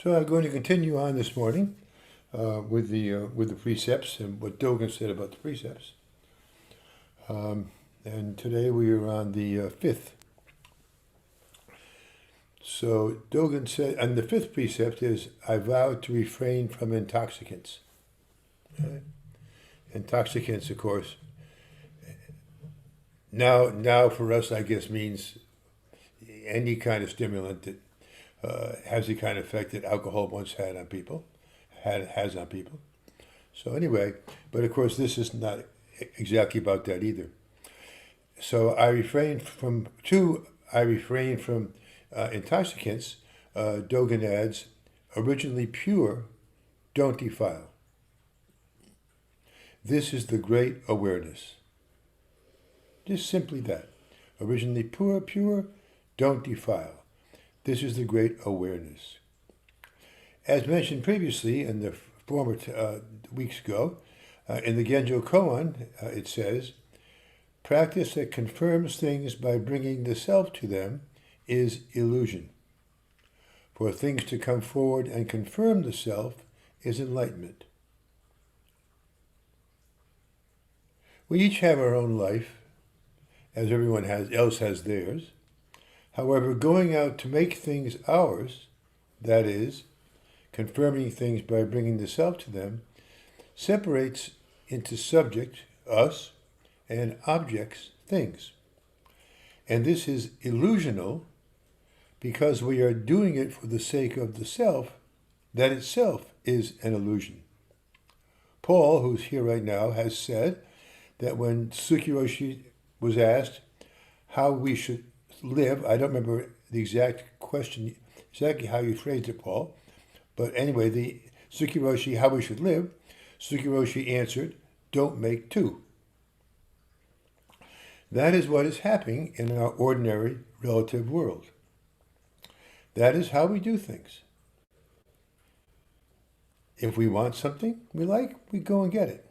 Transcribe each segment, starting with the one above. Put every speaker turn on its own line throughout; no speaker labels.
So I'm going to continue on this morning with the precepts and what Dogen said about the precepts. And today we are on the fifth. So Dogen said, and the fifth precept is, I vow to refrain from intoxicants. Okay? Intoxicants, of course, now for us, I guess, means any kind of stimulant that has the kind of effect that alcohol once had on people, has on people. So anyway, but of course this is not exactly about that either. So I refrain from intoxicants. Dogen adds, originally pure, don't defile. This is the great awareness. Just simply that. Originally pure, don't defile. This is the great awareness. As mentioned previously in the former weeks ago, in the Genjo Koan, it says, practice that confirms things by bringing the self to them is illusion. For things to come forward and confirm the self is enlightenment. We each have our own life, as everyone else has theirs. However, going out to make things ours, that is, confirming things by bringing the self to them, separates into subject, us, and objects, things. And this is illusional because we are doing it for the sake of the self, that itself is an illusion. Paul, who's here right now, has said that when Tsukiroshi was asked how we should live, I don't remember the exact question, exactly how you phrased it, Paul, but anyway, the Tsukiroshi, how we should live, Tsukiroshi answered, don't make two. That is what is happening in our ordinary relative world. That is how we do things. If we want something we like, we go and get it.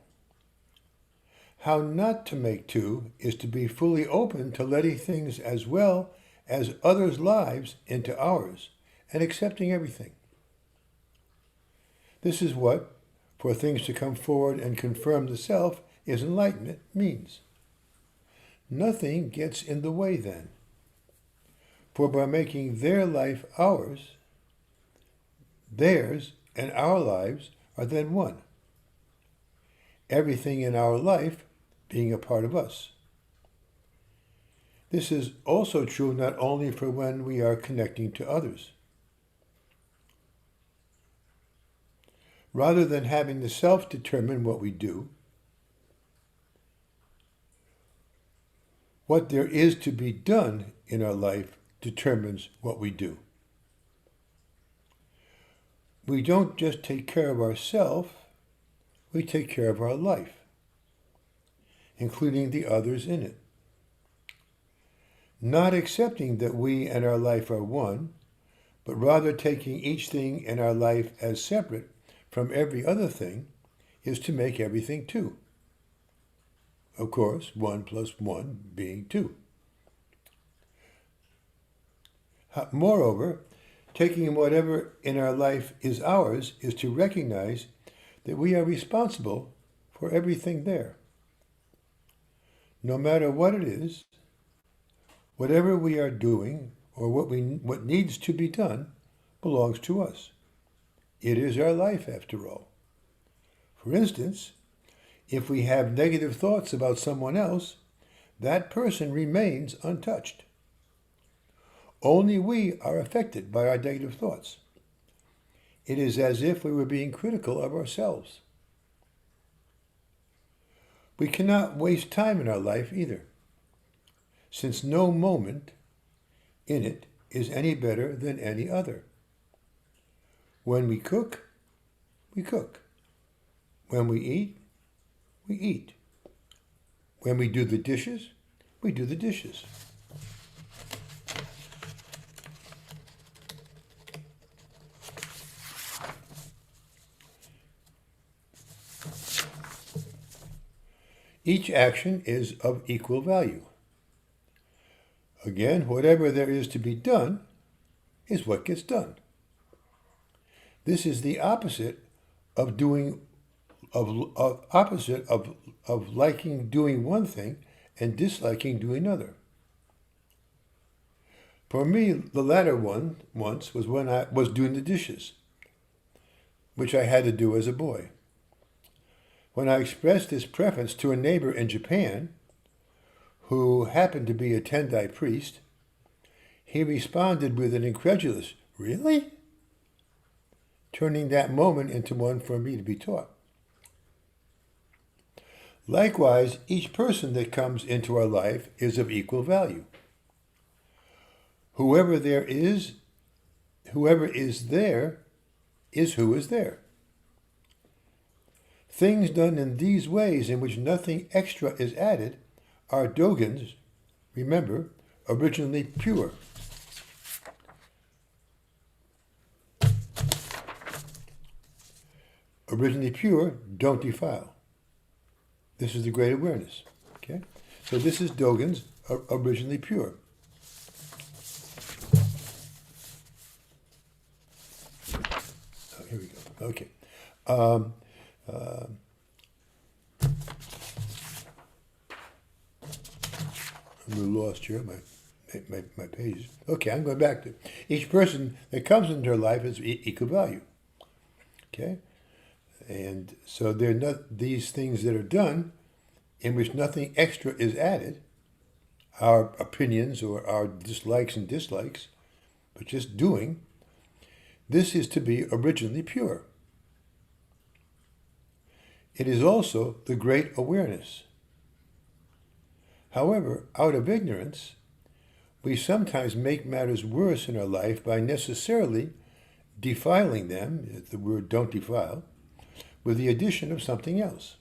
How not to make two is to be fully open to letting things as well as others' lives into ours and accepting everything. This is what, for things to come forward and confirm the self, is enlightenment means. Nothing gets in the way then. For by making their life ours, theirs and our lives are then one. Everything in our life being a part of us. This is also true not only for when we are connecting to others. Rather than having the self determine what we do, what there is to be done in our life determines what we do. We don't just take care of ourselves, we take care of our life, including the others in it. Not accepting that we and our life are one, but rather taking each thing in our life as separate from every other thing, is to make everything two. Of course, 1 + 1 being 2. Moreover, taking whatever in our life is ours is to recognize that we are responsible for everything there. No matter what it is, whatever we are doing or what needs to be done belongs to us. It is our life, after all. For instance, if we have negative thoughts about someone else, that person remains untouched. Only we are affected by our negative thoughts. It is as if we were being critical of ourselves. We cannot waste time in our life either, since no moment in it is any better than any other. When we cook, we cook. When we eat, we eat. When we do the dishes, we do the dishes. Each action is of equal value. Again, whatever there is to be done is what gets done. This is the opposite of doing of liking doing one thing and disliking doing another. For me, the latter one once was when I was doing the dishes, which I had to do as a boy. When I expressed this preference to a neighbor in Japan, who happened to be a Tendai priest, he responded with an incredulous, "Really?" turning that moment into one for me to be taught. Likewise, each person that comes into our life is of equal value. Whoever is there is who is there. Things done in these ways in which nothing extra is added are Dogen's, remember, originally pure. Originally pure, don't defile. This is the great awareness. Okay? So this is Dogen's originally pure. Oh, here we go. Okay. I'm a little lost here. My pages. Okay, I'm going back to each person that comes into our life is equal value. Okay? And so they're not these things that are done in which nothing extra is added, our opinions or our dislikes and dislikes, but just doing. This is to be originally pure. It is also the great awareness. However, out of ignorance, we sometimes make matters worse in our life by necessarily defiling them, the word don't defile, with the addition of something else.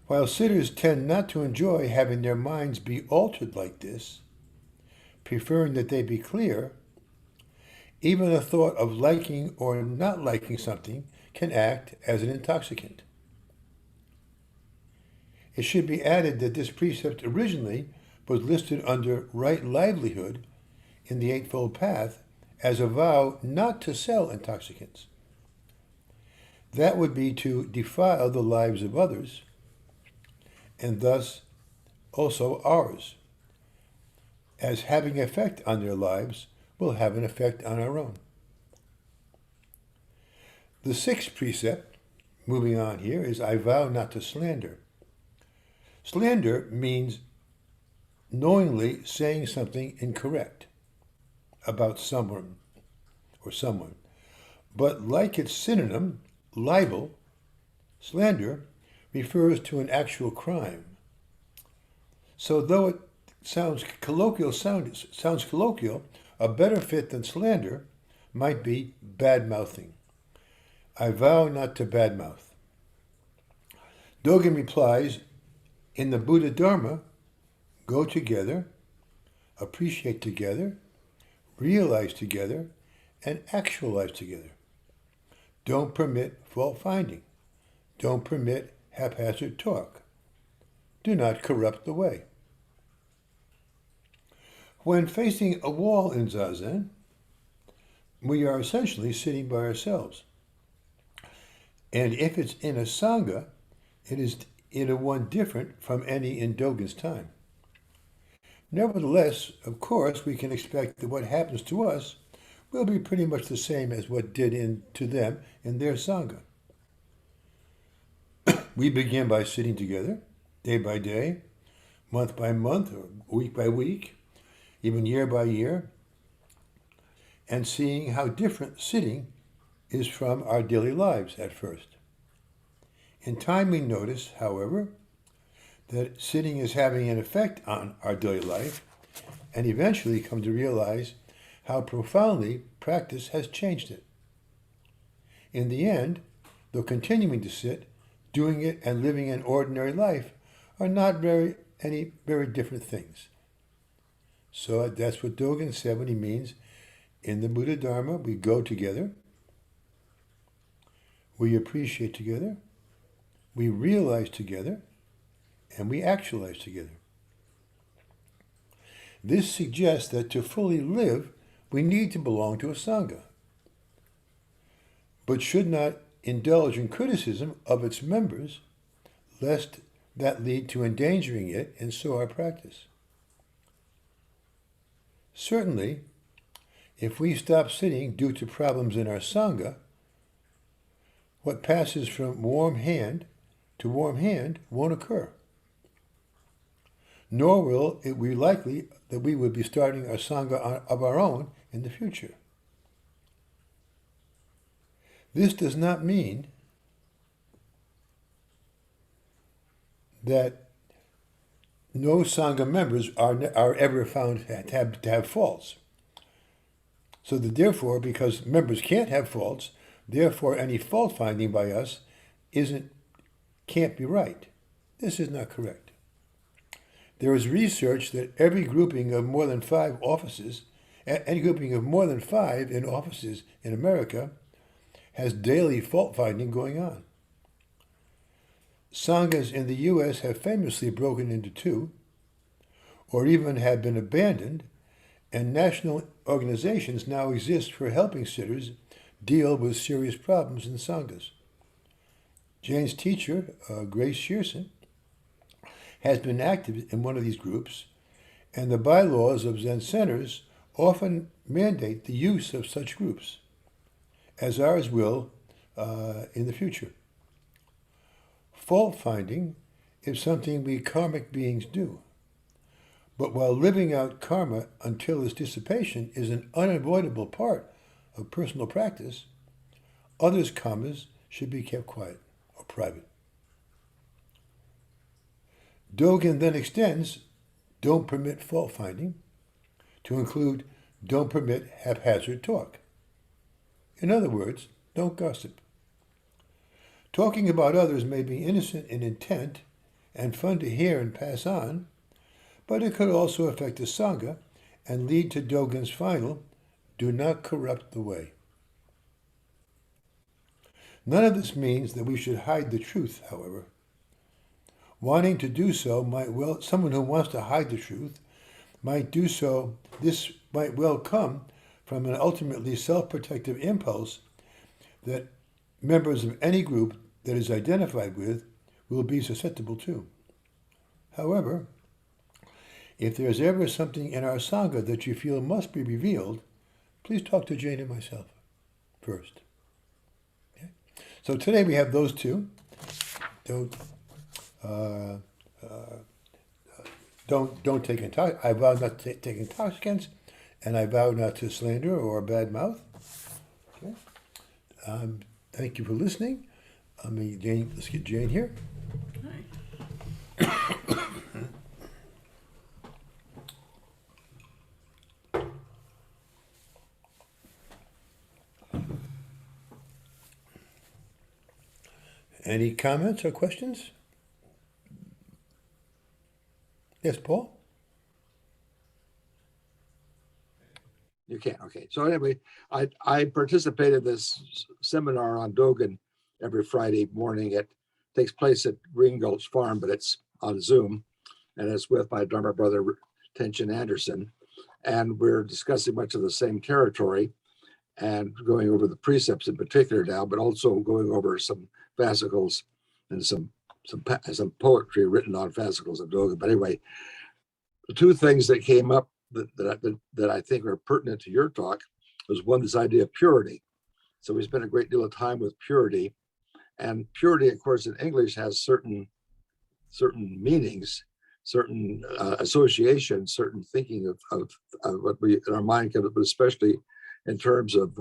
While sitters tend not to enjoy having their minds be altered like this, preferring that they be clear, even a thought of liking or not liking something can act as an intoxicant. It should be added that this precept originally was listed under right livelihood in the Eightfold Path as a vow not to sell intoxicants. That would be to defile the lives of others, and thus also ours, as having effect on their lives will have an effect on our own. The sixth precept, moving on here, is I vow not to slander. Slander means knowingly saying something incorrect about someone or someone. But like its synonym, libel, slander refers to an actual crime. So though it sounds colloquial, a better fit than slander might be bad-mouthing. I vow not to badmouth. Dogen replies, in the Buddha Dharma, go together, appreciate together, realize together, and actualize together. Don't permit fault-finding. Don't permit haphazard talk. Do not corrupt the way. When facing a wall in Zazen, we are essentially sitting by ourselves. And if it's in a Sangha, it is in a one different from any in Dogen's time. Nevertheless, of course, we can expect that what happens to us will be pretty much the same as what did to them in their Sangha. We begin by sitting together, day by day, month by month, or week by week, even year by year, and seeing how different sitting is from our daily lives at first. In time we notice, however, that sitting is having an effect on our daily life, and eventually come to realize how profoundly practice has changed it. In the end, though continuing to sit, doing it and living an ordinary life are not very different things. So that's what Dogen said when he means, in the Buddha Dharma, we go together, we appreciate together, we realize together, and we actualize together. This suggests that to fully live, we need to belong to a Sangha. but should not indulge in criticism of its members, lest that lead to endangering it and so our practice. Certainly, if we stop sitting due to problems in our Sangha, what passes from warm hand to warm hand won't occur. Nor will it be likely that we would be starting our Sangha of our own in the future. This does not mean that no Sangha members are ever found to have faults. So that therefore, because members can't have faults, therefore any fault finding by us can't be right. This is not correct. There is research that every grouping of more than 5 offices, any grouping of more than 5 in offices in America, has daily fault finding going on. Sanghas in the U.S. have famously broken into 2, or even have been abandoned, and national organizations now exist for helping sitters deal with serious problems in Sanghas. Jane's teacher, Grace Shearson, has been active in one of these groups, and the bylaws of Zen centers often mandate the use of such groups, as ours will in the future. Fault finding is something we karmic beings do. But while living out karma until its dissipation is an unavoidable part of personal practice, others' karmas should be kept quiet or private. Dogen then extends don't permit fault finding to include don't permit haphazard talk. In other words, don't gossip. Talking about others may be innocent in intent and fun to hear and pass on, but it could also affect the Sangha and lead to Dogen's final, do not corrupt the way. None of this means that we should hide the truth, however. Wanting to do so someone who wants to hide the truth might do so, this might well come from an ultimately self-protective impulse that members of any group that is identified with will be susceptible to. However, if there is ever something in our Sangha that you feel must be revealed, please talk to Jane and myself first. Okay? So today we have those 2. Don't take intoxicants. I vow not to take intoxicants, and I vow not to slander or bad mouth. Okay. Thank you for listening. Jane, let's get Jane here. Any comments or questions? Yes, Paul?
You can, okay. So anyway, I participate in this seminar on Dogen every Friday morning. It takes place at Green Gulch Farm, but it's on Zoom, and it's with my Dharma brother, Tenchin Anderson. And we're discussing much of the same territory and going over the precepts in particular now, but also going over some fascicles and some poetry written on fascicles of Dogen. But anyway, the 2 things that came up that I think are pertinent to your talk was one, this idea of purity. So we spent a great deal of time with purity, and purity, of course, in English has certain meanings, certain associations, certain thinking of what we in our mind can, but especially in terms of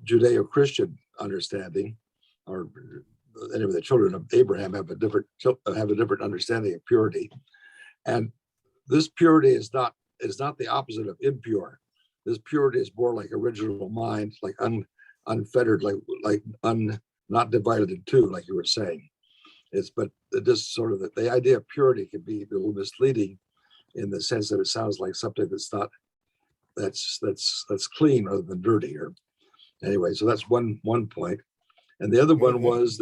Judeo-Christian understanding, or anyway, the children of Abraham have a different understanding of purity, and this purity is not the opposite of impure. This purity is more like original mind, like unfettered, not divided in 2, like you were saying. But just sort of the idea of purity can be a little misleading in the sense that it sounds like something that's clean rather than dirty. Or anyway, so that's one point. And the other one was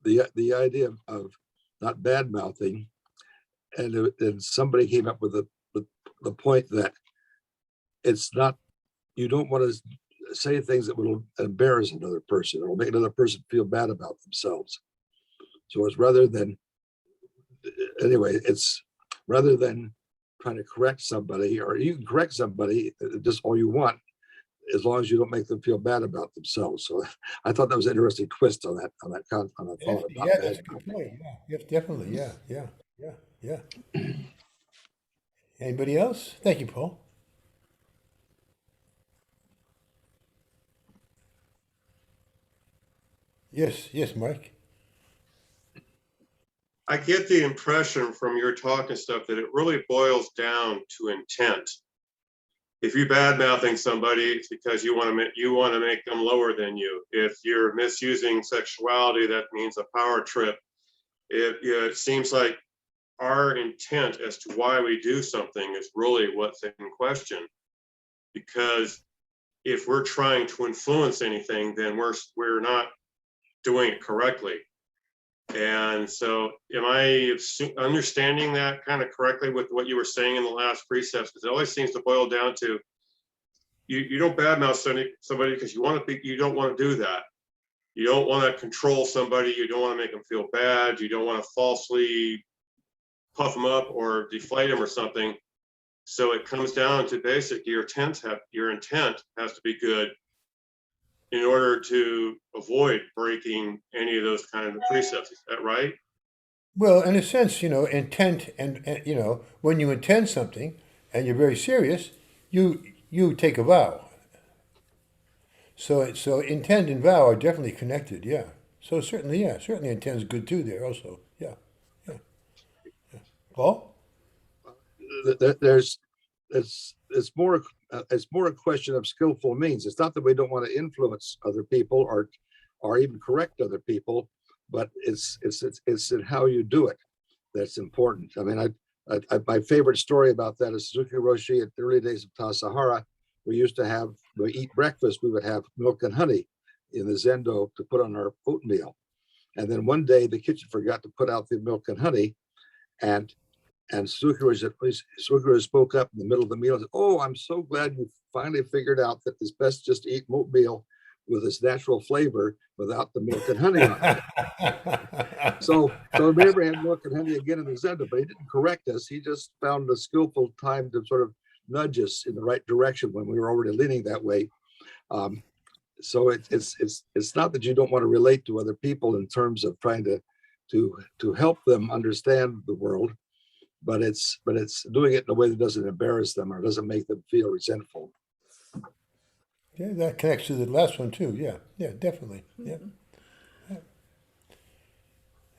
the idea of not bad mouthing. And somebody came up with the point that it's not, you don't want to say things that will embarrass another person or make another person feel bad about themselves. So it's rather than trying to correct somebody, or you can correct somebody just all you want, as long as you don't make them feel bad about themselves. So I thought that was an interesting twist on that thought about
Yeah, that's
that.
a good point. Yeah, yes, definitely. Yeah, yeah, yeah, yeah. Anybody else? Thank you, Paul. Yes, yes, Mike.
I get the impression from your talk and stuff that it really boils down to intent. If you're bad mouthing somebody, it's because you want to make them lower than you. If you're misusing sexuality, that means a power trip. It seems like our intent as to why we do something is really what's in question. Because if we're trying to influence anything, then we're not doing it correctly. And so am I understanding that kind of correctly with what you were saying in the last precepts? Because it always seems to boil down to you don't badmouth somebody because you don't want to do that. You don't want to control somebody. You don't want to make them feel bad. You don't want to falsely puff them up or deflate them or something. So it comes down to basic, your intent has to be good in order to avoid breaking any of those kind of precepts. Is that right?
Well, in a sense, intent and when you intend something and you're very serious, you take a vow. So intent and vow are definitely connected. Yeah. So certainly, yeah, certainly intent is good too. There also. Yeah. Yeah. Paul.
There's it's more a question of skillful means. It's not that we don't want to influence other people or even correct other people, but it's in how you do it that's important. I mean, my favorite story about that is Suzuki Roshi at the early days of Tassajara. We eat breakfast, we would have milk and honey in the zendo to put on our oatmeal. And then one day the kitchen forgot to put out the milk and honey, and Suzuki spoke up in the middle of the meal and said, "Oh, I'm so glad you finally figured out that it's best just to eat oatmeal with its natural flavor without the milk and honey on it." So we never had milk and honey again in the Zenda, but he didn't correct us. He just found a skillful time to sort of nudge us in the right direction when we were already leaning that way. So it's not that you don't want to relate to other people in terms of trying to help them understand the world, but it's doing it in a way that doesn't embarrass them or doesn't make them feel resentful.
Yeah, that connects to the last one too. Yeah. Yeah, definitely. Yeah.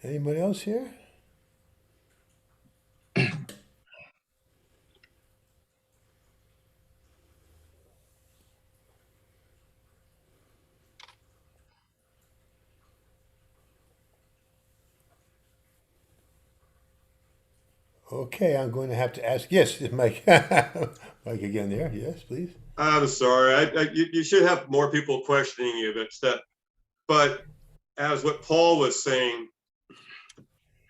Anybody else here? Okay, I'm going to have to ask. Yes, Mike. Mike again there. Yes, please.
I'm sorry. You should have more people questioning you, but as what Paul was saying,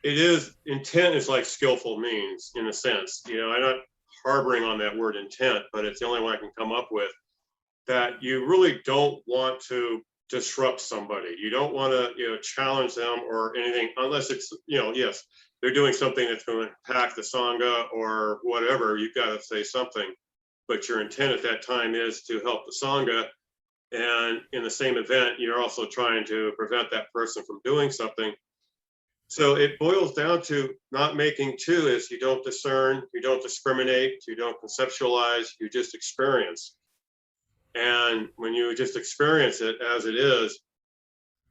intent is like skillful means in a sense. I'm not harboring on that word intent, but it's the only one I can come up with. That you really don't want to disrupt somebody. You don't want to, challenge them or anything, unless it's, yes, they're doing something that's going to impact the Sangha or whatever. You've got to say something, but your intent at that time is to help the Sangha. And in the same event, you're also trying to prevent that person from doing something. So it boils down to not making two is you don't discern, you don't discriminate, you don't conceptualize, you just experience. And when you just experience it as it is,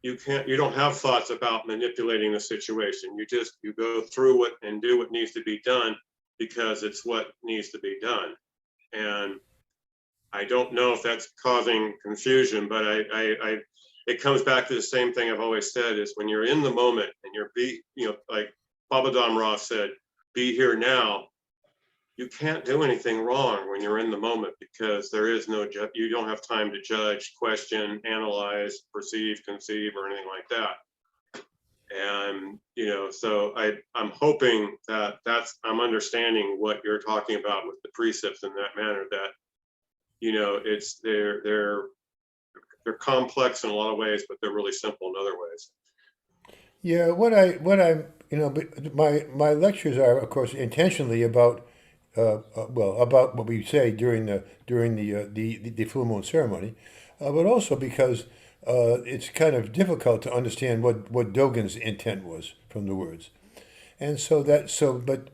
you don't have thoughts about manipulating the situation. You go through it and do what needs to be done because it's what needs to be done. And I don't know if that's causing confusion, but it comes back to the same thing I've always said is when you're in the moment and like Baba Dam Ra said, be here now. You can't do anything wrong when you're in the moment because there is you don't have time to judge, question, analyze, perceive, conceive, or anything like that. And, so I'm hoping that I'm understanding what you're talking about with the precepts in that manner that, it's they're they're complex in a lot of ways, but they're really simple in other ways.
Yeah, but my lectures are, of course, intentionally about, well, about what we say during the full moon ceremony, but also because it's kind of difficult to understand what Dogen's intent was from the words, and but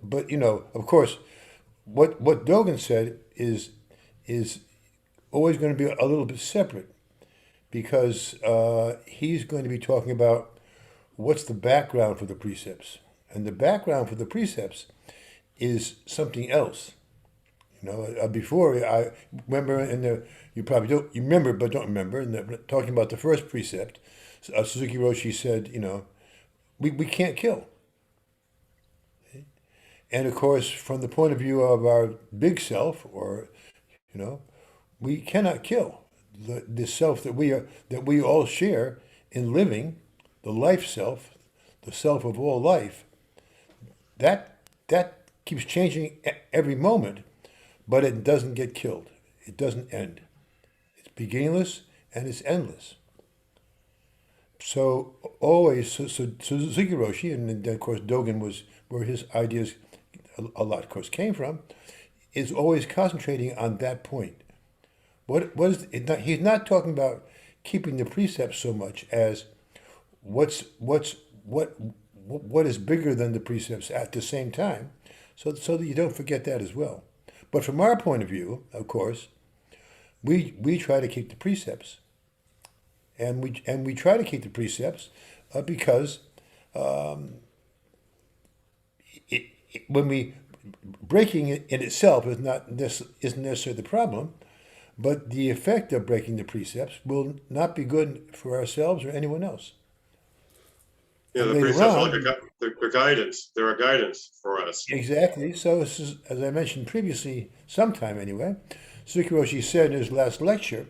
of course, what Dogen said is always going to be a little bit separate because he's going to be talking about what's the background for the precepts? And the background for the precepts is something else. Before I remember you probably don't you remember but don't remember talking about the first precept, Suzuki Roshi said, we can't kill. And of course, from the point of view of our big self, or you know, we cannot kill the self that we all share in living, the life self, the self of all life. That keeps changing every moment, but it doesn't get killed. It doesn't end. It's beginningless and it's endless. So always, so Suzuki Roshi, and then of course Dogen was where his ideas a lot, of course, came from, is always concentrating on that point. What is it not, he's not talking about keeping the precepts so much as what is bigger than the precepts at the same time, so that you don't forget that as well. But from our point of view, of course, we try to keep the precepts, and we try to keep the precepts because when we breaking it in itself isn't necessarily the problem, but the effect of breaking the precepts will not be good for ourselves or anyone else.
Yeah,
And
the
later
precepts are like
on,
they're guidance. They're a guidance for us.
exactly. So, as I mentioned previously, sometime anyway, Suzuki Roshi said in his last lecture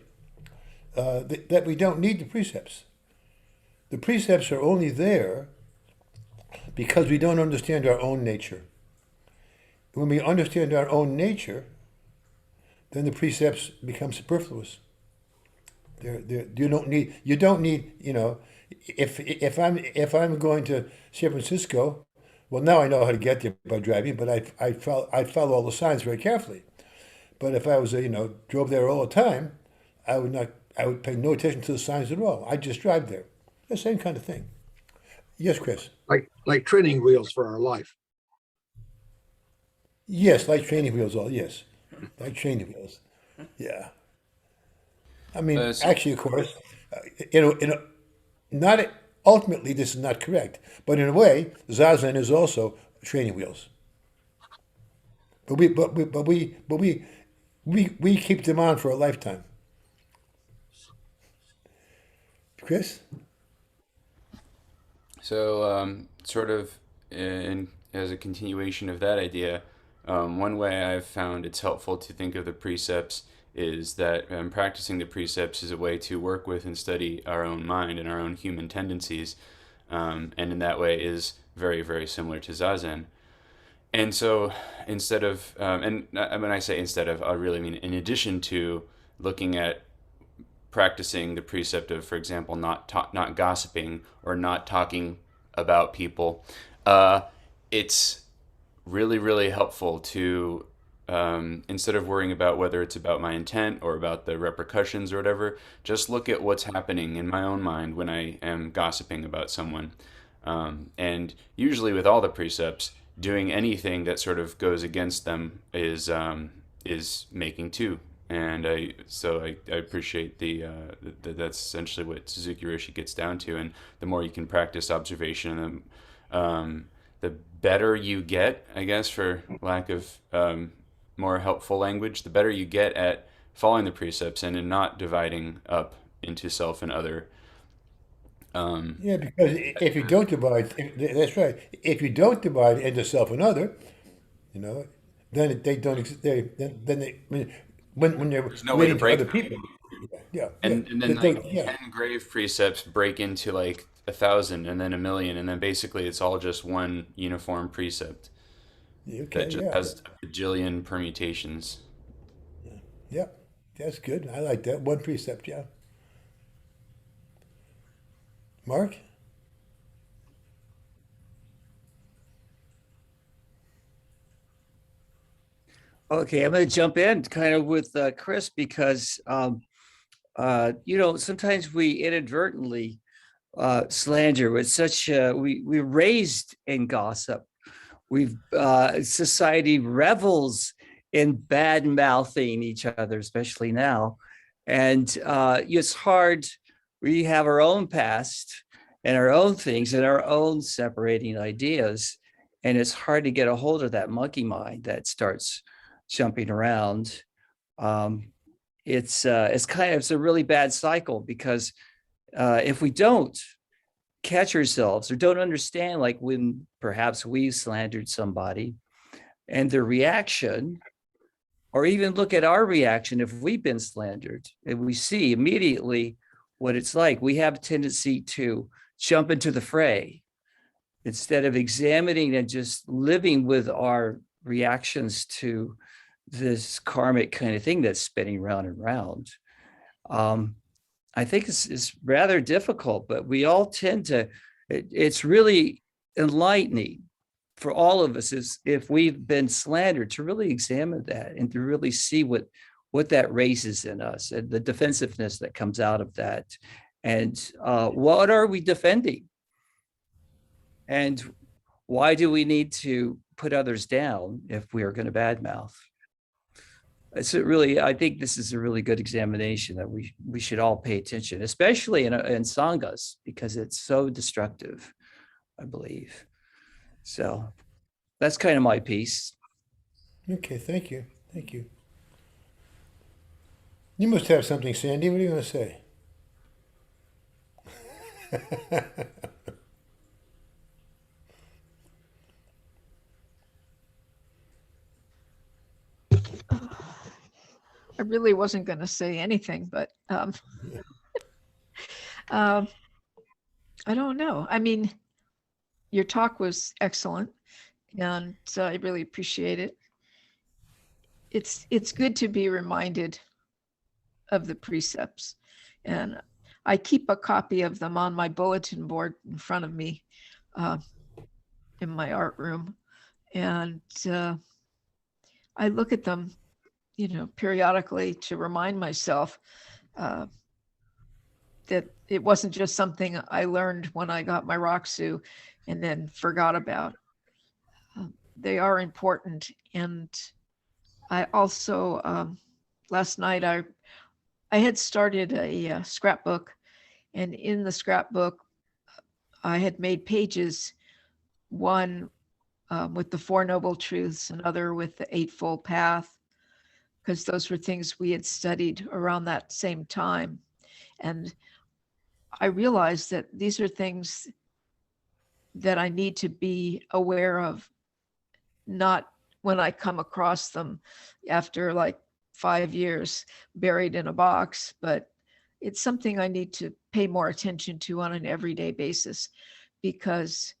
that we don't need the precepts. The precepts are only there because we don't understand our own nature. When we understand our own nature, then the precepts become superfluous. You don't need if I'm going to San Francisco, well now I know how to get there by driving, but I follow all the signs very carefully. But if I was drove there all the time, I would pay no attention to the signs at all. I just drive there. The same kind of thing. Yes, Chris.
Like training wheels for our life.
Yes, like training wheels. All yes, like training wheels. Yeah. I mean,
So
actually, of course, not ultimately this is not correct, but in a way, zazen is also training wheels. But we keep them on for a lifetime. Chris?
Sort of as a continuation of that idea, one way I've found it's helpful to think of the precepts is that practicing the precepts is a way to work with and study our own mind and our own human tendencies, and in that way is very, very similar to Zazen. And so instead of, and when I say instead of, I really mean in addition to looking at practicing the precept of, for example, not gossiping or not talking about people, uh, it's really, really helpful to instead of worrying about whether it's about my intent or about the repercussions or whatever, just look at what's happening in my own mind when I am gossiping about someone. And usually, with all the precepts, doing anything that sort of goes against them is making two. And I appreciate that's essentially what Suzuki Roshi gets down to. And the more you can practice observation, the better you get, I guess, for lack of more helpful language, the better you get at following the precepts and in not dividing up into self and other. Um,
Yeah, because if you don't divide, that's right. If you don't divide into self and other, you know, then they don't exist. Then they when they're
there's no way to
relating to
break
other
them.
people. Yeah, yeah,
And then
they,
like
yeah.
10 grave precepts break into like 1,000 and then 1,000,000. And then basically it's all just one uniform precept that
Okay,
just
yeah,
has a bajillion permutations.
yeah. That's good. I like that one precept. Yeah, Mark?
Okay, I'm going to jump in kind of with Chris because sometimes we inadvertently slander with such we're raised in gossip. We've society revels in bad mouthing each other, especially now, and it's hard. We have our own past and our own things and our own separating ideas, and it's hard to get a hold of that monkey mind that starts jumping around. It's it's a really bad cycle because if we don't catch ourselves or don't understand, like when perhaps we slandered somebody and their reaction, or even look at our reaction if we've been slandered, and we see immediately what it's like, we have a tendency to jump into the fray instead of examining and just living with our reactions to this karmic kind of thing that's spinning round and round. I think it's rather difficult, but we all tend to, it's really enlightening for all of us is if we've been slandered to really examine that and to really see what that raises in us and the defensiveness that comes out of that. And what are we defending? And why do we need to put others down if we are going to badmouth? It's I think this is a really good examination that we should all pay attention, especially in sanghas, because it's so destructive, I believe. So that's kind of my piece.
Okay, thank you. Thank you. You must have something, Sandy. What are you going to say?
I really wasn't going to say anything, but I don't know. I mean, your talk was excellent, and I really appreciate it. It's good to be reminded of the precepts, and I keep a copy of them on my bulletin board in front of me in my art room, and I look at them, periodically to remind myself that it wasn't just something I learned when I got my Roxu and then forgot about. They are important. And I also, last night, I had started a scrapbook, and in the scrapbook, I had made pages, one with the Four Noble Truths, another with the Eightfold Path, because those were things we had studied around that same time. And I realized that these are things that I need to be aware of, not when I come across them after like 5 years buried in a box, but it's something I need to pay more attention to on an everyday basis, because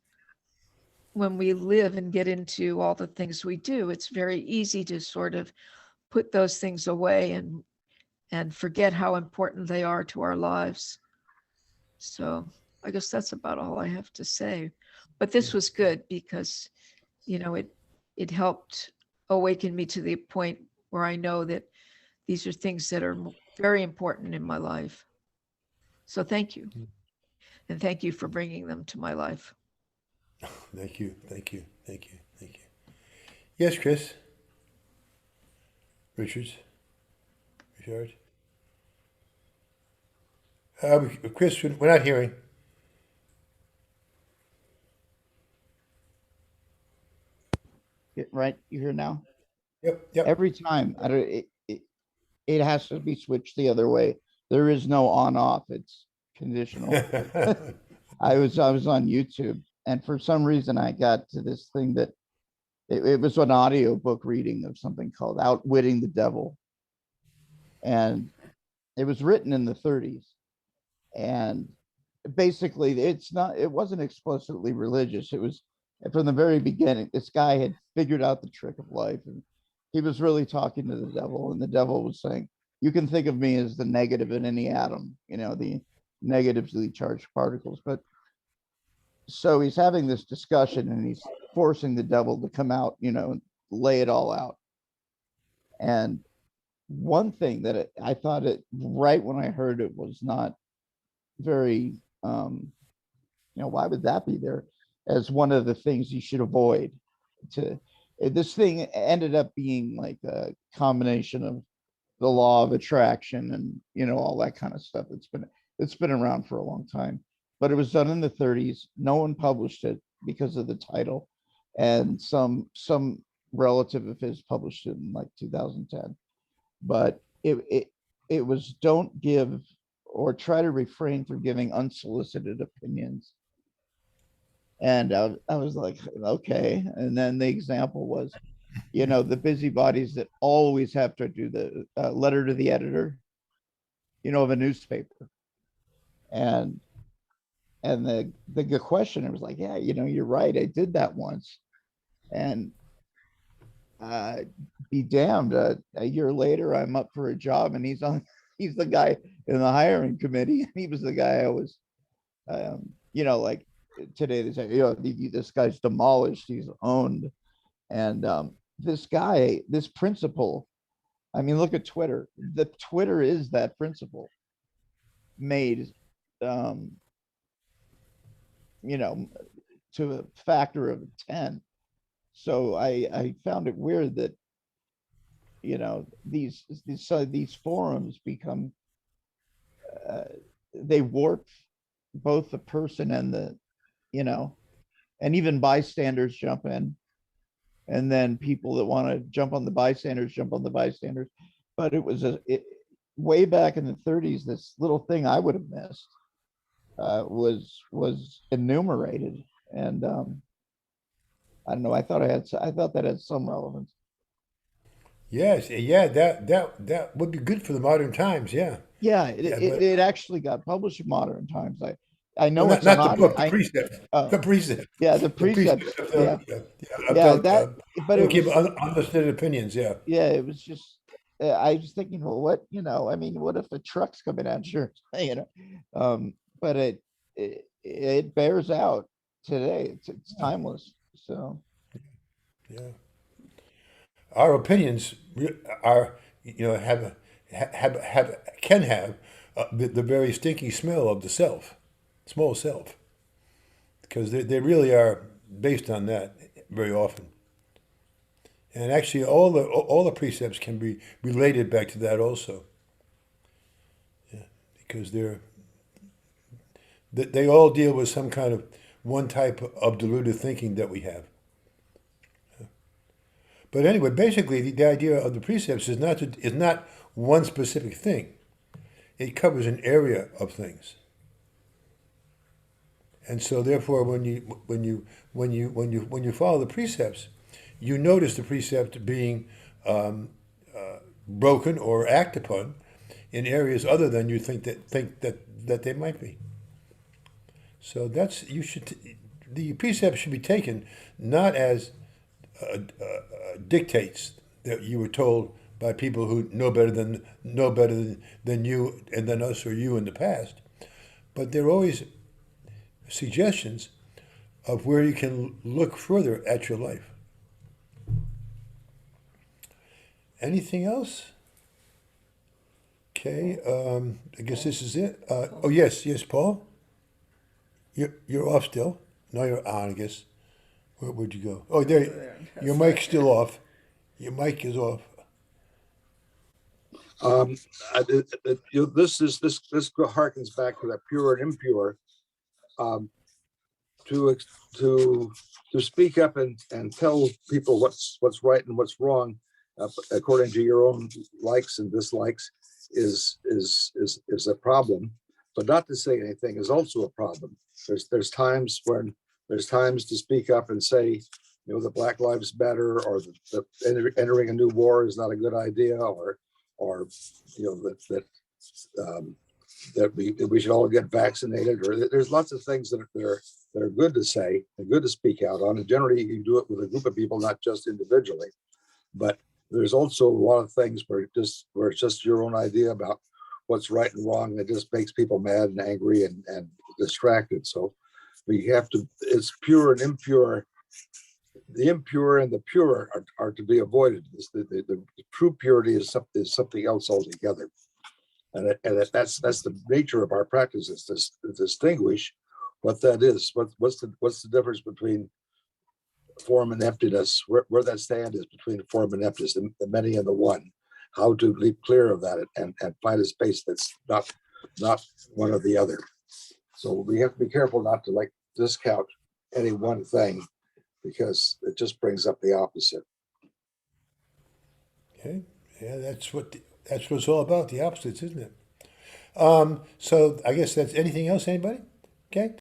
when we live and get into all the things we do, it's very easy to sort of put those things away and forget how important they are to our lives. So I guess that's about all I have to say. But this was good because, it helped awaken me to the point where I know that these are things that are very important in my life. So thank you. And thank you for bringing them to my life.
Thank you. Thank you. Thank you. Thank you. Yes, Chris. Richard. Chris, we're not hearing.
Right, you hear now?
Yep, yep.
Every time, I don't, it has to be switched the other way. There is no on off. It's conditional. I was on YouTube, and for some reason I got to this thing that it was an audio book reading of something called Outwitting the Devil. And it was written in the 30s. And basically it wasn't explicitly religious. It was from the very beginning. This guy had figured out the trick of life, and he was really talking to the devil, and the devil was saying, you can think of me as the negative in any atom, the negatively charged particles. But so he's having this discussion and he's forcing the devil to come out, and lay it all out. And one thing that I thought it right when I heard it was not very, why would that be there as one of the things you should avoid? This thing ended up being like a combination of the law of attraction and all that kind of stuff. It's been around for a long time, but it was done in the 30s. No one published it because of the title, and some relative of his published it in like 2010. But it was don't give or try to refrain from giving unsolicited opinions. And I was like, okay. And then the example was, the busybodies that always have to do the letter to the editor, of a newspaper. And the questioner was like, yeah, you're right. I did that once. And be damned, a year later, I'm up for a job and he's the guy in the hiring committee. He was the guy I was, like today they say, this guy's demolished, he's owned. And this guy, this principle, I mean, look at Twitter. The Twitter is that principle made, to a factor of 10. So I found it weird that, these forums become, they warp both the person and the, and even bystanders jump in. And then people that want to jump on the bystanders, jump on the bystanders. But it was way back in the 30s, this little thing I would have missed was enumerated. And I don't know, I thought that had some relevance.
Yes, yeah, that would be good for the modern times. Yeah.
Yeah,
Yeah,
it actually got published in Modern Times. I know
well,
it's
not
a
the
hot.
book, the precept. The precept.
Yeah, the
The
precepts.
precept.
Yeah,
About
but
don't
it
give
was,
unsolicited opinions. Yeah.
yeah, it was just. I was thinking, well, what I mean, what if a truck's coming out? Sure, but it bears out today. It's timeless. So
Yeah. Our opinions are, can have the very stinky smell of the self, small self, because they really are based on that very often. And actually, all the precepts can be related back to that also, yeah, because they all deal with some kind of one type of deluded thinking that we have. But anyway, basically, the idea of the precepts is not one specific thing. It covers an area of things. And so, therefore, when you follow the precepts, you notice the precept being broken or act upon in areas other than you think that they might be. So the precepts should be taken not as dictates that you were told by people who know better than you and than us or you in the past, but they're always suggestions of where you can look further at your life. Anything else? Okay, I guess this is it. Oh yes, Paul. You're off still. No, you're on. I guess. Where'd you go? Oh, there. Your mic's still off. Your mic is off.
This harkens back to that pure and impure. To speak up and tell people what's right and what's wrong, according to your own likes and dislikes, is a problem. But not to say anything is also a problem. There's times to speak up and say, the Black Lives Matter, or the entering a new war is not a good idea, or that we should all get vaccinated, or there's lots of things that are good to say and good to speak out on. And generally, you do it with a group of people, not just individually. But there's also a lot of things where it's just your own idea about what's right and wrong. It just makes people mad and angry and distracted. So we have to, it's pure and impure. The impure and the pure are to be avoided. The true purity is something else altogether. And that's the nature of our practice, is to distinguish what that is. What's the difference between form and emptiness? Where that stand is between form and emptiness, the many and the one. How to leap clear of that and find a space that's not one or the other. So we have to be careful not to like discount any one thing, because it just brings up the opposite.
Okay, yeah, that's what it's all about, the opposites, isn't it? So I guess that's anything else, anybody? Okay,